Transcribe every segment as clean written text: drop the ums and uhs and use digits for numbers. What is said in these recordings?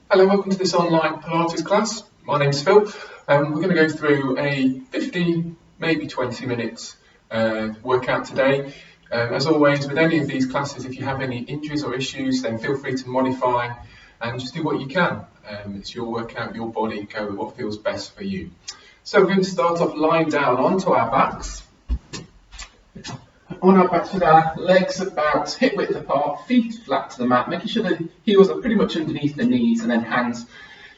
Hello, welcome to this online Pilates class. My name's Phil. We're going to go through a 15, maybe 20 minutes workout today. As always, with any of these classes, if you have any injuries or issues, then feel free to modify and just do what you can. It's your workout, your body, go with what feels best for you. So we're going to start off lying down onto our backs. On our backs with our legs about hip width apart, feet flat to the mat, making sure the heels are pretty much underneath the knees and then hands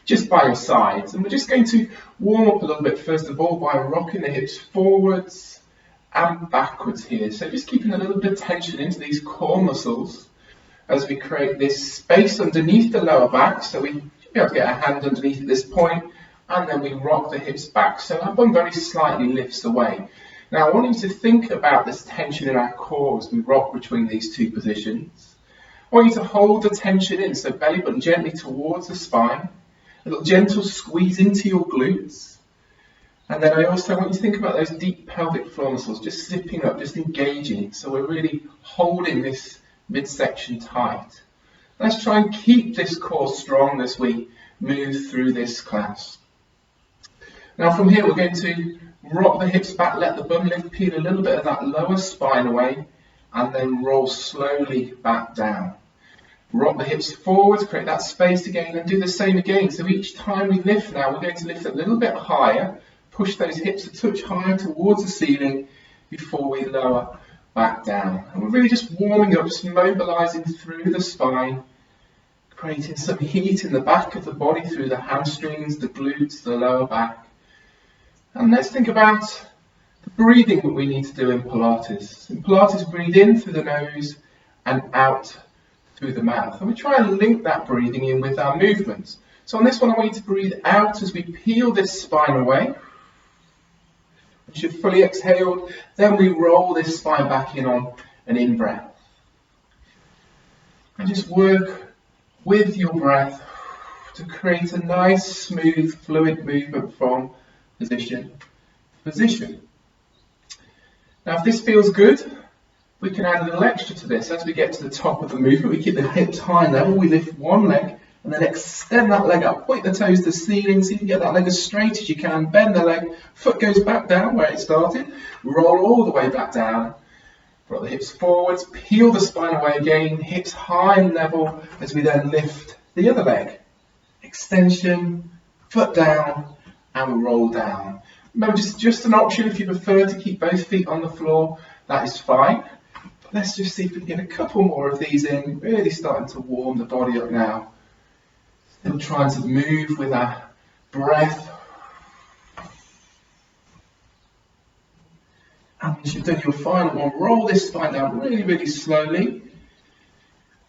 just by your sides. And we're just going to warm up a little bit first of all by rocking the hips forwards and backwards here. So just keeping a little bit of tension into these core muscles as we create this space underneath the lower back. So we should be able to get our hand underneath at this point, and then we rock the hips back. So our bum very slightly lifts away. Now I want you to think about this tension in our core as we rock between these two positions. I want you to hold the tension in, so belly button gently towards the spine, a little gentle squeeze into your glutes. And then I also want you to think about those deep pelvic floor muscles, just zipping up, just engaging. So we're really holding this midsection tight. Let's try and keep this core strong as we move through this class. Now from here we're going to rock the hips back, let the bum lift, peel a little bit of that lower spine away, and then roll slowly back down. Rock the hips forwards, create that space again, and do the same again. So each time we lift now, we're going to lift a little bit higher, push those hips a touch higher towards the ceiling before we lower back down. And we're really just warming up, just mobilizing through the spine, creating some heat in the back of the body through the hamstrings, the glutes, the lower back. And let's think about the breathing that we need to do in Pilates. In Pilates, breathe in through the nose and out through the mouth. And we try and link that breathing in with our movements. So on this one, I want you to breathe out as we peel this spine away. Once you've fully exhaled, then we roll this spine back in on an in-breath. And just work with your breath to create a nice, smooth, fluid movement from position to position. Now if this feels good, we can add a little extra to this. As we get to the top of the movement, we keep the hips high level, we lift one leg and then extend that leg up, point the toes to the ceiling so you can get that leg as straight as you can, bend the leg, foot goes back down where it started, roll all the way back down, roll the hips forwards, peel the spine away again, hips high and level as we then lift the other leg. Extension, foot down, and roll down. Remember, just an option if you prefer to keep both feet on the floor, that is fine. But let's just see if we can get a couple more of these in, really starting to warm the body up now. Still trying to move with our breath. And once you've done your final one, roll this spine down really, really slowly.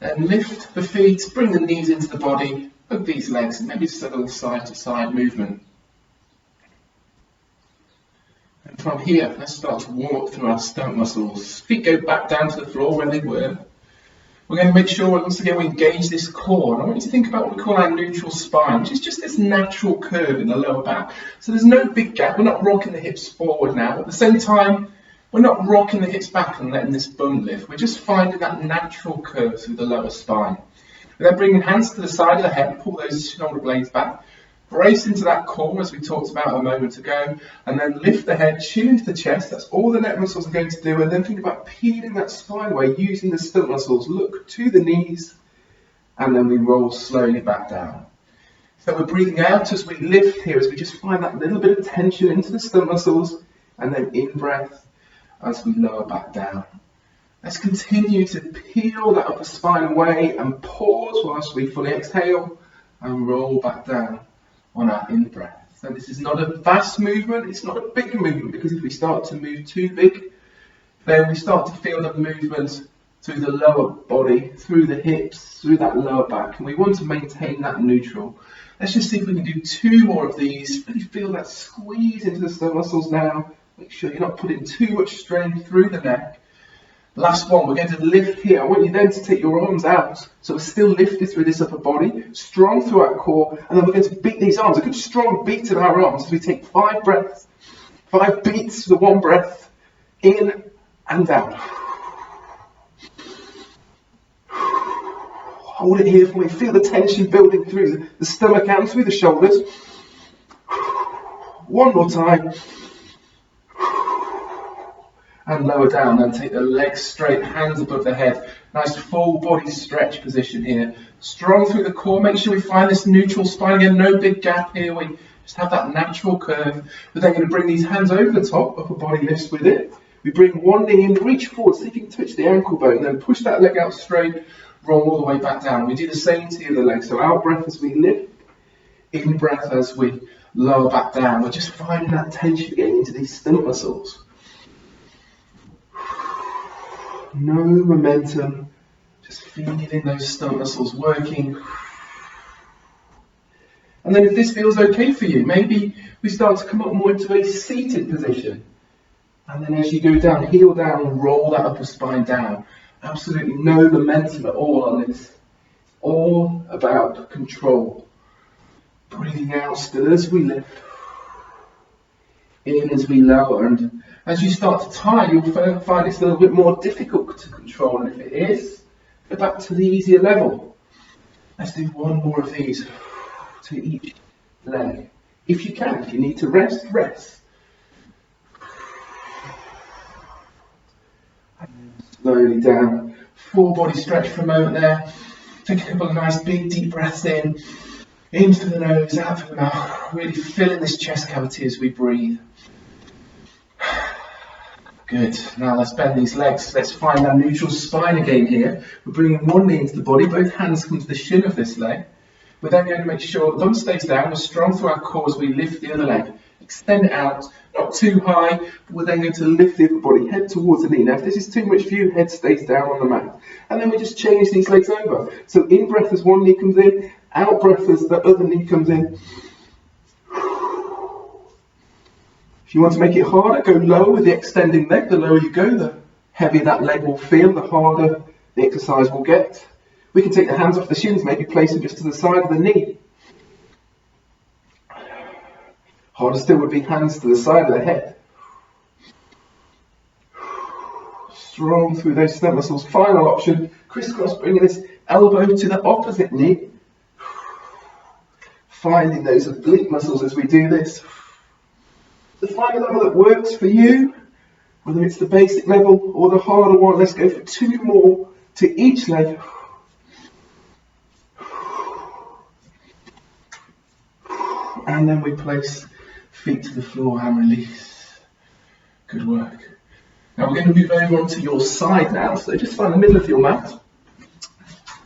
Then lift the feet, bring the knees into the body, hug these legs, and maybe just a little side to side movement. And from here, let's start to warm up through our stomach muscles. Feet go back down to the floor where they were. We're going to make sure, once again, we engage this core. And I want you to think about what we call our neutral spine, which is just this natural curve in the lower back. So there's no big gap. We're not rocking the hips forward now. At the same time, we're not rocking the hips back and letting this bum lift. We're just finding that natural curve through the lower spine. We're then bringing hands to the side of the head, pull those shoulder blades back. Brace into that core as we talked about a moment ago, and then lift the head, chin into the chest. That's all the neck muscles are going to do, and then think about peeling that spine away using the stomach muscles. Look to the knees, and then we roll slowly back down. So we're breathing out as we lift here, as we just find that little bit of tension into the stomach muscles, and then in breath as we lower back down. Let's continue to peel that upper spine away and pause whilst we fully exhale and roll back down on our in-breath. So this is not a fast movement, it's not a big movement, because if we start to move too big, then we start to feel the movement through the lower body, through the hips, through that lower back, and we want to maintain that neutral. Let's just see if we can do two more of these. Really feel that squeeze into the stomach muscles now. Make sure you're not putting too much strain through the neck. Last one, we're going to lift here. I want you then to take your arms out. So we're still lifted through this upper body, strong through our core, and then we're going to beat these arms. A good strong beat of our arms as we take 5 breaths, 5 beats for 1 breath, in and down. Hold it here for me. Feel the tension building through the stomach and through the shoulders. One more time. And lower down. Then take the legs straight, hands above the head. Nice full body stretch position here. Strong through the core. Make sure we find this neutral spine again. No big gap here. We just have that natural curve. We're then going to bring these hands over the top. Upper body lifts with it. We bring one knee in, reach forward, see if you can touch the ankle bone. Then push that leg out straight. Roll all the way back down. We do the same to the other leg. So out breath as we lift. In breath as we lower back down. We're just finding that tension getting into these stomach muscles. No momentum, just feeling those stomach muscles working. And then if this feels okay for you, maybe we start to come up more into a seated position. And then as you go down, heel down, and roll that upper spine down. Absolutely no momentum at all on this. All about control. Breathing out still as we lift. In as we lower, and as you start to tire, you'll find it's a little bit more difficult to control, and if it is, go back to the easier level. Let's do one more of these to each leg. If you can, if you need to rest, rest. And slowly down. Full body stretch for a moment there. Take a couple of nice big deep breaths in. In through the nose, out through the mouth. Really filling this chest cavity as we breathe. Good. Now let's bend these legs. Let's find our neutral spine again here. We're bringing one knee into the body. Both hands come to the shin of this leg. We're then going to make sure the bum stays down. We're strong through our core as we lift the other leg. Extend it out, not too high, but we're then going to lift the upper body, head towards the knee. Now if this is too much for you, head stays down on the mat. And then we just change these legs over. So in breath as one knee comes in, out breath as the other knee comes in. If you want to make it harder, go lower with the extending leg. The lower you go, the heavier that leg will feel, the harder the exercise will get. We can take the hands off the shins, maybe place them just to the side of the knee. Harder still would be hands to the side of the head. Strong through those stomach muscles. Final option, crisscross, bringing this elbow to the opposite knee. Finding those oblique muscles as we do this. The final level that works for you, whether it's the basic level or the harder one, let's go for 2 more to each leg. And then we place feet to the floor and release. Good work. Now we're going to move over onto your side now, so just find the middle of your mat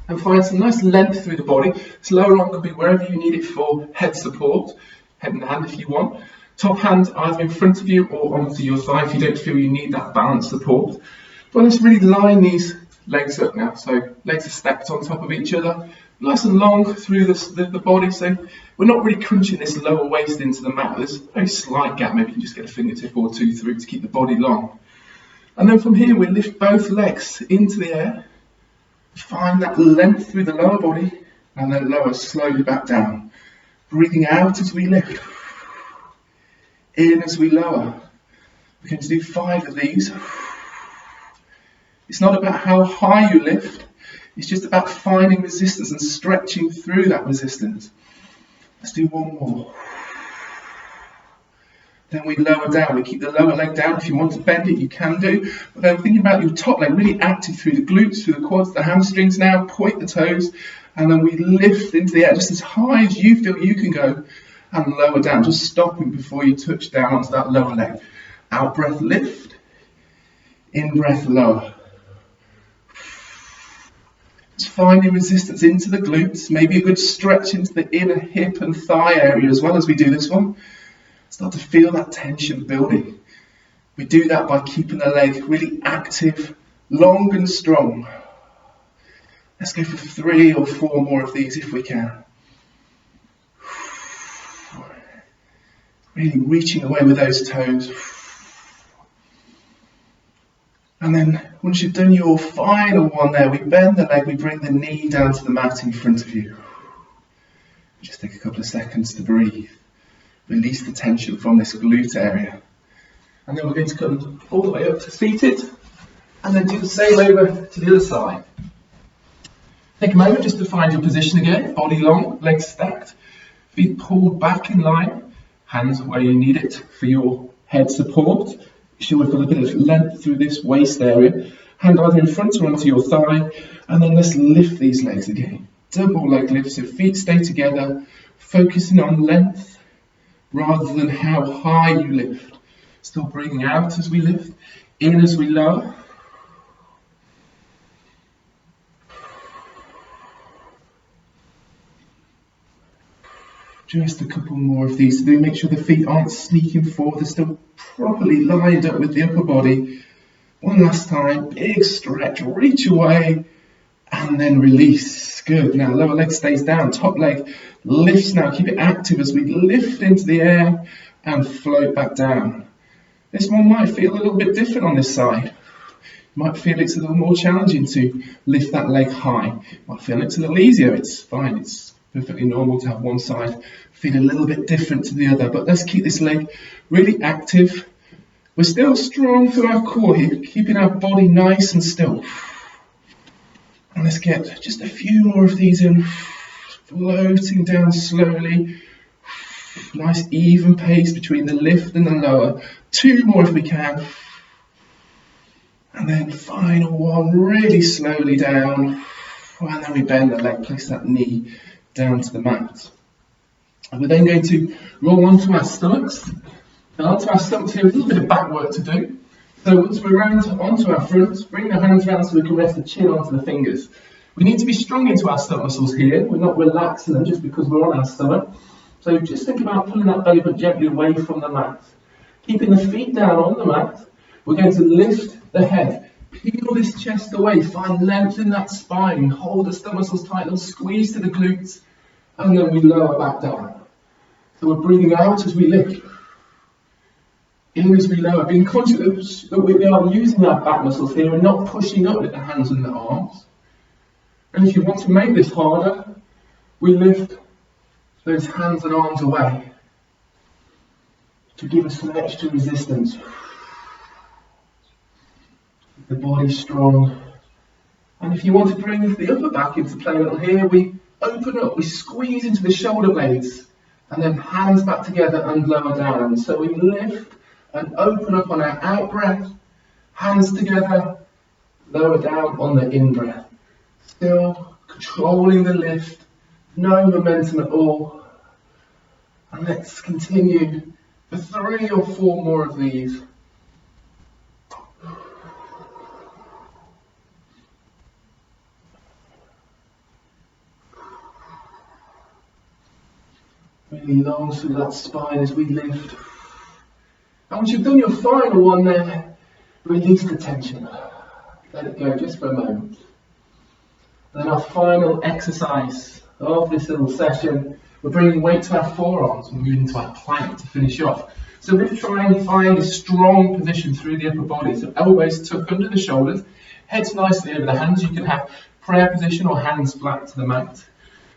and find some nice length through the body. This lower arm can be wherever you need it for head support, head and hand if you want. Top hand either in front of you or onto your thigh if you don't feel you need that balance support. But let's really line these legs up now. So legs are stacked on top of each other, nice and long through the body. So we're not really crunching this lower waist into the mat. There's a very slight gap. Maybe you can just get a fingertip or two through to keep the body long. And then from here we lift both legs into the air. Find that length through the lower body and then lower slowly back down. Breathing out as we lift. In as we lower. We're going to do 5 of these. It's not about how high you lift, it's just about finding resistance and stretching through that resistance. Let's do 1 more. Then we lower down, we keep the lower leg down. If you want to bend it, you can do. But then thinking about your top leg, really active through the glutes, through the quads, the hamstrings now, point the toes, and then we lift into the air just as high as you feel you can go. And lower down, just stopping before you touch down onto that lower leg. Out breath, lift. In breath, lower. Just finding resistance into the glutes, maybe a good stretch into the inner hip and thigh area as well as we do this one. Start to feel that tension building. We do that by keeping the leg really active, long and strong. Let's go for 3 or 4 more of these if we can. Really reaching away with those toes. And then once you've done your final one there, we bend the leg, we bring the knee down to the mat in front of you. Just take a couple of seconds to breathe. Release the tension from this glute area. And then we're going to come all the way up to seated and then do the same over to the other side. Take a moment just to find your position again. Body long, legs stacked, feet pulled back in line, hands where you need it for your head support. Make sure we've got a bit of length through this waist area. Hand either in front or onto your thigh, and then let's lift these legs again. Double leg lift, so feet stay together, focusing on length rather than how high you lift. Still breathing out as we lift, in as we lower. Just a couple more of these to do. Make sure the feet aren't sneaking forward, they're still properly lined up with the upper body. One last time, big stretch, reach away, and then release. Good. Now lower leg stays down, top leg lifts now. Keep it active as we lift into the air and float back down. This one might feel a little bit different on this side. You might feel it's a little more challenging to lift that leg high. You might feel it's a little easier. It's fine. It's perfectly normal to have one side feel a little bit different to the other. But let's keep this leg really active. We're still strong through our core here, keeping our body nice and still. And let's get just a few more of these in, floating down slowly. Nice even pace between the lift and the lower. Two more if we can. And then final one, really slowly down. And then we bend the leg, place that knee down to the mat. And we're then going to roll onto our stomachs. And onto our stomachs here, a little bit of back work to do. So once we're round onto our front, bring the hands round so we can rest the chin onto the fingers. We need to be strong into our stomach muscles here. We're not relaxing them just because we're on our stomach. So just think about pulling that belly button gently away from the mat. Keeping the feet down on the mat, we're going to lift the head. Peel this chest away, find length in that spine, hold the stomach muscles tight and squeeze to the glutes, and then we lower back down. So we're breathing out as we lift. In as we lower, being conscious that we are using our back muscles here and not pushing up with the hands and the arms. And if you want to make this harder, we lift those hands and arms away to give us some extra resistance. The body strong. And if you want to bring the upper back into play a little here, we open up, we squeeze into the shoulder blades, and then hands back together and lower down. So we lift and open up on our out breath, hands together, lower down on the in breath. Still controlling the lift, no momentum at all. And let's continue for 3 or 4 more of these. Really long through that spine as we lift. And once you've done your final one there, release the tension. Let it go just for a moment. Then our final exercise of this little session, we're bringing weight to our forearms and moving to our plank to finish off. So we're trying to find a strong position through the upper body. So elbows tucked under the shoulders, heads nicely over the hands. You can have prayer position or hands flat to the mat.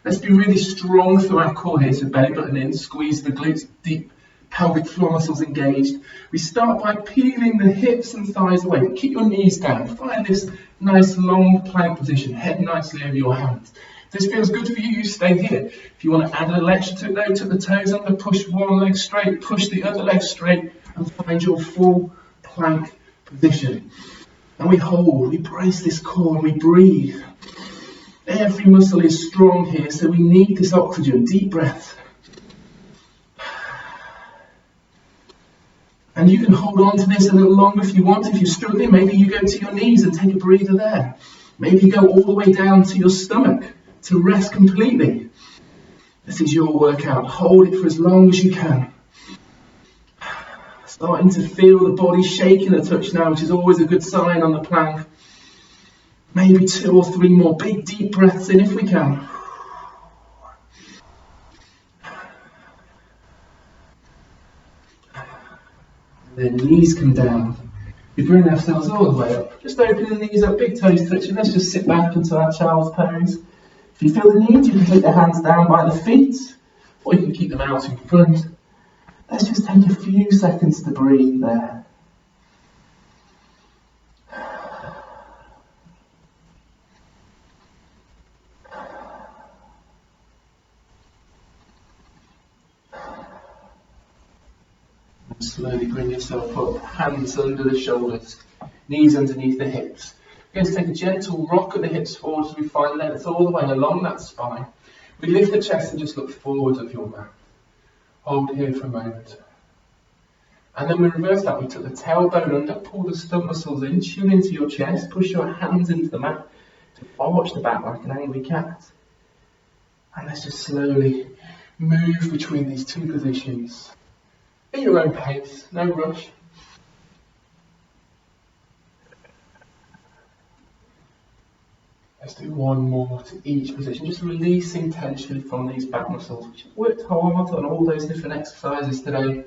Let's be really strong through our core here. So belly button in, squeeze the glutes deep, pelvic floor muscles engaged. We start by peeling the hips and thighs away. Keep your knees down. Find this nice long plank position. Head nicely over your hands. If this feels good for you, you stay here. If you want to add a little extra to it though, tuck the toes under, push one leg straight, push the other leg straight, and find your full plank position. And we hold, we brace this core, and we breathe. Every muscle is strong here, so we need this oxygen. Deep breath. And you can hold on to this a little longer if you want. If you're struggling, maybe you go to your knees and take a breather there. Maybe go all the way down to your stomach to rest completely. This is your workout. Hold it for as long as you can. Starting to feel the body shaking a touch now, which is always a good sign on the plank. Maybe 2 or 3 more big deep breaths in if we can. Then knees come down. We bring ourselves all the way up. Just opening the knees up, big toes touching. Let's just sit back into our child's pose. If you feel the need, you can take the hands down by the feet, or you can keep them out in front. Let's just take a few seconds to breathe there. Slowly bring yourself up, hands under the shoulders, knees underneath the hips. We're going to take a gentle rock of the hips forward as we find length all the way along that spine. We lift the chest and just look forward of your mat. Hold here for a moment. And then we reverse that. We took the tailbone under, pull the stump muscles in, tune into your chest, push your hands into the mat to arch the back like an angry cat. And let's just slowly move between these two positions. At your own pace, no rush. Let's do one more to each position, just releasing tension from these back muscles, which have worked hard on all those different exercises today.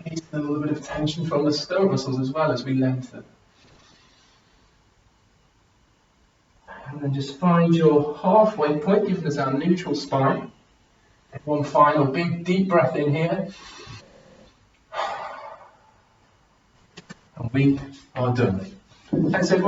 Release a little bit of tension from the stomach muscles as well as we lengthen. And then just find your halfway point, giving us our neutral spine. One final big deep breath in here. And we are done. Thanks everyone.